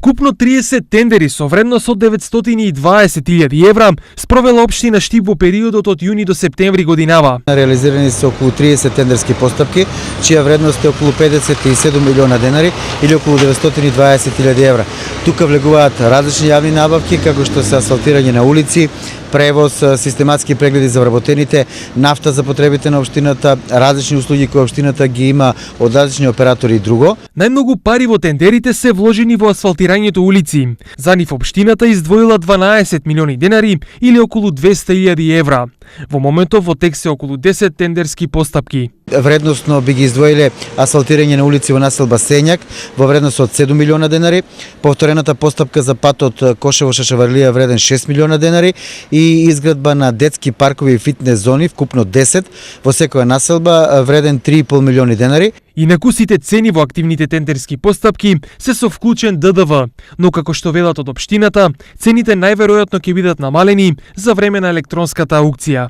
Вкупно 30 тендери со вредност од 920.000 евра спровела општина Штип во периодот од јуни до септември годинава. Реализирани се околу 30 тендерски постапки, чија вредност е околу 57 милиона денари или околу 920.000 евра. Тука влегуваат различни јавни набавки, како што се асфалтирање на улици, превоз, систематски прегледи за вработените, нафта за потребите на општината, различни услуги кои општината ги има од различни оператори и друго. Најмногу пари во тендерите се вложени во асфалтирањето улици. За нив општината издвоила 12 милиони денари или околу 200.000 евра. Во моментов во тек се околу 10 тендерски постапки. Вредносно би ги издвоиле асфалтирање на улици во населба Сењак во вредност од 7 милиона денари, повторената постапка за патот Кошево-Шашаварлија вреден 6 милиона денари и изградба на детски паркови и фитнес зони вкупно 10 во секоја населба вреден 3,5 милиони денари. Инаку сите цени во активните тендерски постапки се со вклучен ДДВ, но како што велат од општината, цените најверојатно ќе бидат намалени за време на електронската аукција.